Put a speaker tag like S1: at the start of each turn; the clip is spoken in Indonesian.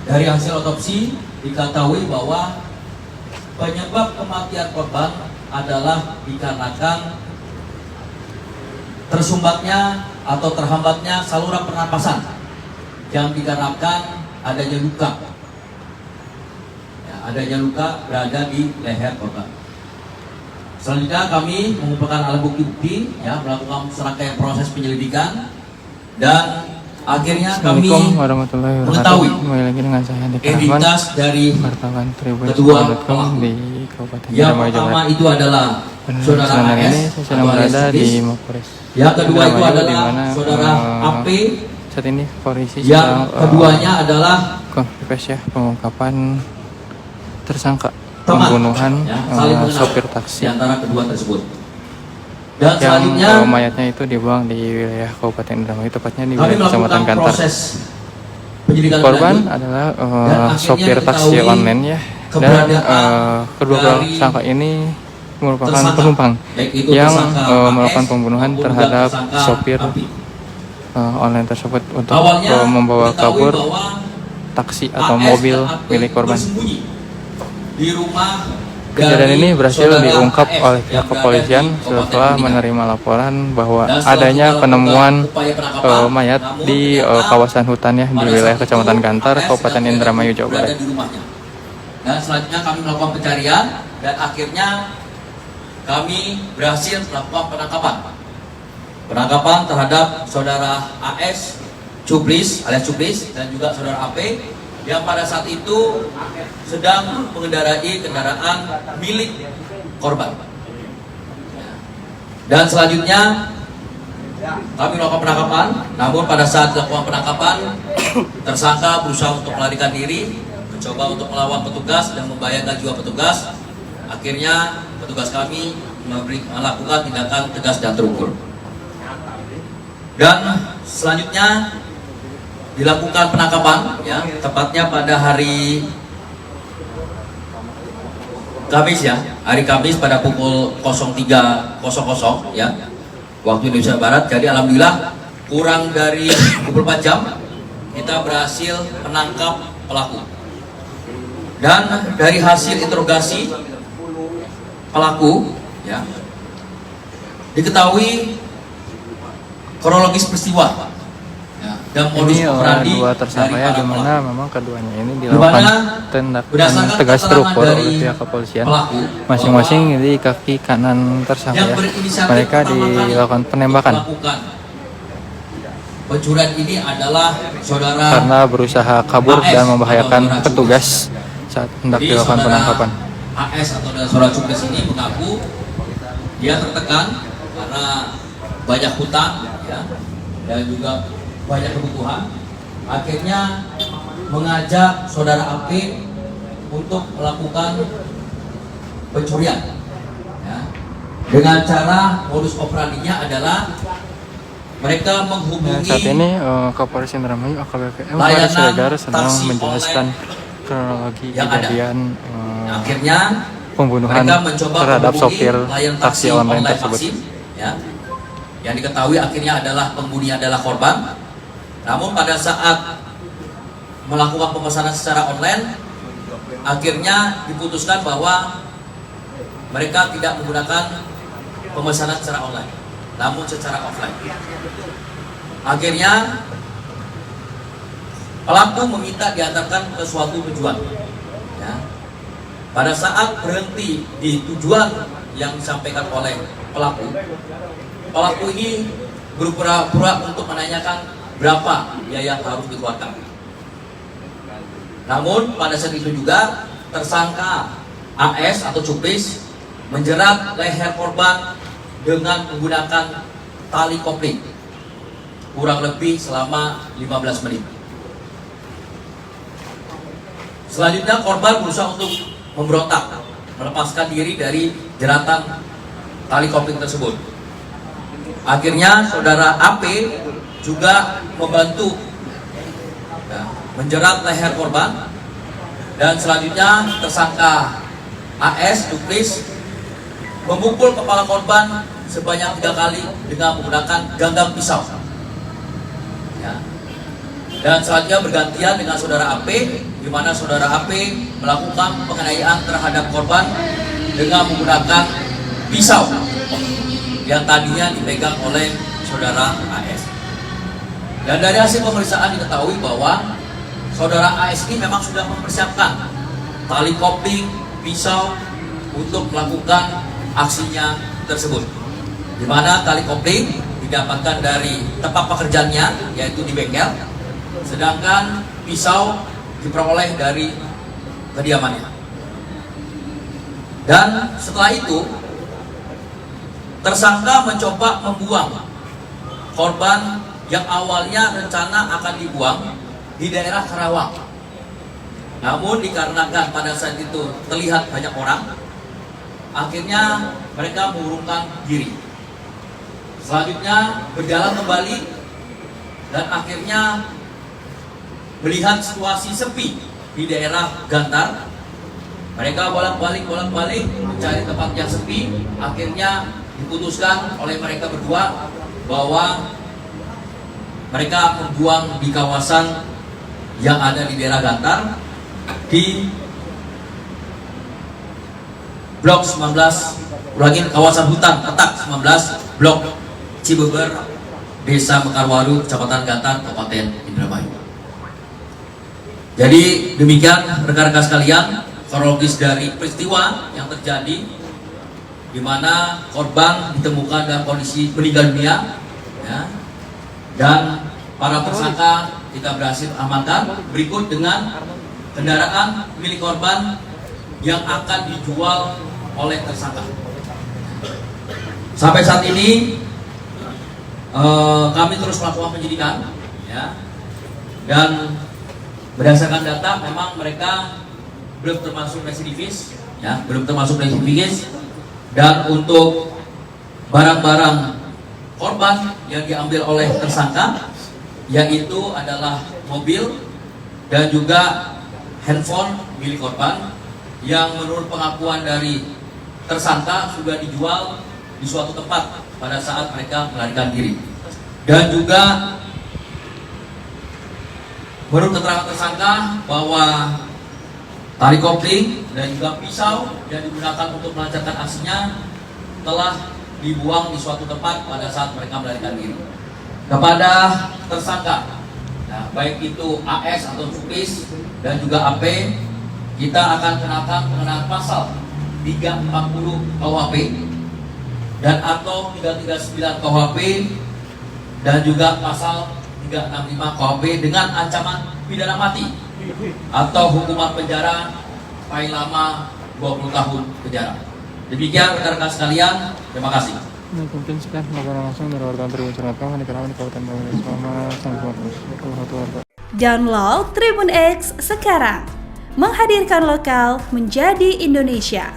S1: Dari hasil otopsi diketahui bahwa penyebab kematian korban adalah dikarenakan tersumbatnya atau terhambatnya saluran pernapasan yang dikarenakan adanya luka. Ya, adanya luka berada di leher korban. Selanjutnya kami mengumpulkan alat bukti-bukti, ya, melakukan serangkaian proses penyelidikan, dan akhirnya kami mengetahui identitas dari kedua pelaku. Yang pertama itu adalah saudara AS
S2: sedang berada di Mapolres.
S1: Yang kedua itu adalah saudara AP.
S2: Saat ini polisi
S1: yang keduanya adalah
S2: konfirmasi pengungkapan tersangka
S1: teman,
S2: pembunuhan
S1: ya,
S2: sopir taksi
S1: di antara kedua tersebut. Dan
S2: yang
S1: selanjutnya
S2: mayatnya itu dibuang di wilayah Kabupaten Indramayu, tepatnya di
S1: kami
S2: wilayah Kecamatan
S1: melakukan
S2: Kantar.
S1: proses penyelidikan
S2: Korban
S1: lanjut,
S2: adalah
S1: dan
S2: sopir
S1: akhirnya
S2: taksi
S1: diketahui
S2: online, ya, dan
S1: keberadaan
S2: kedua
S1: dari
S2: tersangka ini merupakan
S1: tersangka,
S2: penumpang
S1: baik itu
S2: yang
S1: tersangka
S2: melakukan
S1: AS
S2: pembunuhan
S1: maupun
S2: terhadap
S1: tersangka
S2: sopir
S1: API.
S2: online tersebut untuk
S1: Awalnya
S2: membawa
S1: diketahui
S2: kabur
S1: bahwa
S2: taksi atau
S1: AS
S2: mobil
S1: dan AP
S2: milik korban.
S1: bersembunyi di rumah.
S2: Kejadian ini berhasil
S1: saudara
S2: diungkap
S1: AS
S2: oleh pihak
S1: yang berada
S2: kepolisian
S1: di Kabupaten
S2: setelah
S1: Kuningan.
S2: menerima laporan bahwa
S1: Dan setelah
S2: adanya
S1: kita
S2: penemuan
S1: lakukan upaya penangkapan,
S2: mayat
S1: namun
S2: di
S1: ternyata
S2: kawasan hutan, ya, di
S1: pada
S2: wilayah
S1: saat
S2: Kecamatan
S1: itu,
S2: Kantar,
S1: AS
S2: Kabupaten
S1: dan
S2: Indramayu, Jawa
S1: berada
S2: Barat.
S1: di rumahnya. Dan selanjutnya kami melakukan pencarian dan akhirnya kami berhasil melakukan penangkapan terhadap saudara AS Cuplis alias Cuplis dan juga saudara AP yang pada saat itu sedang mengendarai kendaraan milik korban. Dan selanjutnya kami melakukan penangkapan, namun pada saat dilakukan penangkapan tersangka berusaha untuk melarikan diri, mencoba untuk melawan petugas dan membahayakan jiwa petugas. Akhirnya petugas kami melakukan tindakan tegas dan terukur. Dan selanjutnya dilakukan penangkapan, ya, tepatnya pada hari Kamis, ya, hari Kamis pada pukul 03.00, ya, waktu Indonesia Barat. Jadi alhamdulillah kurang dari 24 jam kita berhasil menangkap pelaku. Dan dari hasil interogasi pelaku, ya, diketahui kronologis peristiwa, ya, dan modus
S2: Ini
S1: operandi
S2: dua tersangka, ya,
S1: dari
S2: di mana
S1: pelaku.
S2: memang keduanya ini dilakukan tindakan
S1: Berdasarkan
S2: tegas terukur
S1: keterangan
S2: oleh
S1: dari
S2: pihak kepolisian.
S1: pelaku,
S2: Masing-masing di kaki kanan tersangka,
S1: yang
S2: ya,
S1: berinisiatif
S2: mereka
S1: pertama kali
S2: dilakukan penembakan
S1: melakukan pencurian ini adalah saudara
S2: karena berusaha kabur
S1: AS
S2: dan membahayakan
S1: atau saudara
S2: petugas saat hendak
S1: Jadi
S2: dilakukan
S1: saudara
S2: penangkapan.
S1: AS atau saudara Cuplis ini mengaku dia tertekan karena banyak hutang, ya, dan juga banyak kebutuhan. Akhirnya mengajak saudara AP untuk melakukan pencurian, ya, dengan cara modus operandinya adalah mereka menghubungi
S2: Saat ini Kapolres Indramayu AKBP
S1: layanan
S2: Faris Siregar sedang
S1: taksi
S2: menjelaskan
S1: online
S2: kronologi
S1: yang ada.
S2: kejadian
S1: Akhirnya
S2: pembunuhan
S1: mereka mencoba
S2: terhadap
S1: menghubungi
S2: sopir
S1: layanan
S2: taksi online tersebut.
S1: vaksin, ya, yang diketahui akhirnya adalah penghuni adalah korban. Namun pada saat melakukan pemesanan secara online, akhirnya diputuskan bahwa mereka tidak menggunakan pemesanan secara online, namun secara offline. Akhirnya pelaku meminta diantarkan ke suatu tujuan, ya. Pada saat berhenti di tujuan yang disampaikan oleh pelaku ini berpura-pura untuk menanyakan berapa biaya yang harus dikeluarkan. Namun pada saat itu juga tersangka AS atau Cuplis menjerat leher korban dengan menggunakan tali kopling kurang lebih selama 15 menit. Selanjutnya korban berusaha untuk memberontak, melepaskan diri dari jeratan tali kopling tersebut. Akhirnya saudara AP juga membantu, ya, menjerat leher korban, dan selanjutnya tersangka AS Cuplis memukul kepala korban sebanyak 3 kali dengan menggunakan genggam pisau, ya. Dan selanjutnya bergantian dengan saudara AP, di mana saudara AP melakukan penganiayaan terhadap korban dengan menggunakan pisau yang tadinya dipegang oleh saudara AS. Dan dari hasil pemeriksaan diketahui bahwa saudara AS ini memang sudah mempersiapkan tali kopling, pisau untuk melakukan aksinya tersebut. Di mana tali kopling didapatkan dari tempat pekerjaannya, yaitu di bengkel, sedangkan pisau diperoleh dari kediamannya. Dan setelah itu, tersangka mencoba membuang korban yang awalnya rencana akan dibuang di daerah Karawang. Namun dikarenakan pada saat itu terlihat banyak orang, akhirnya mereka mengurungkan diri. Selanjutnya berjalan kembali dan akhirnya melihat situasi sepi di daerah Gantar. Mereka bolak-balik mencari tempat yang sepi. Akhirnya diputuskan oleh mereka berdua bahwa mereka membuang di kawasan yang ada di daerah Gantar, di Blok 19, ulangi, kawasan hutan petak 19, Blok Cibeber, Desa Mekarwaru, Kecamatan Gantar, Kabupaten Indramayu. Jadi demikian rekan-rekan sekalian kronologis dari peristiwa yang terjadi, di mana korban ditemukan dalam kondisi meninggal dunia, ya, dan para tersangka kita berhasil amankan. Berikut dengan kendaraan milik korban yang akan dijual oleh tersangka. Sampai saat ini kami terus melakukan penyidikan, ya, dan berdasarkan data memang mereka belum termasuk residivis, ya, dan untuk barang-barang korban yang diambil oleh tersangka yaitu adalah mobil dan juga handphone milik korban yang menurut pengakuan dari tersangka sudah dijual di suatu tempat pada saat mereka melarikan diri. Dan juga menurut keterangan tersangka bahwa tali kopling dan juga pisau yang digunakan untuk melancarkan aksinya telah dibuang di suatu tempat pada saat mereka melarikan diri. Kepada tersangka, nah, baik itu AS atau Supis dan juga AP, kita akan kenakan pengenaan pasal 340 KUHP dan atau 339 KUHP dan juga pasal 365 KUHP dengan ancaman pidana mati atau hukuman penjara paling lama 20 tahun penjara. Demikian rekan-rekan sekalian, terima kasih.
S2: Nah, mungkin sekian laporan langsung dari wartawan Tribun Curhat Kawan di Karawang, Kabupaten Banyumas. Selamat.
S3: Download Tribun X sekarang, menghadirkan lokal menjadi Indonesia.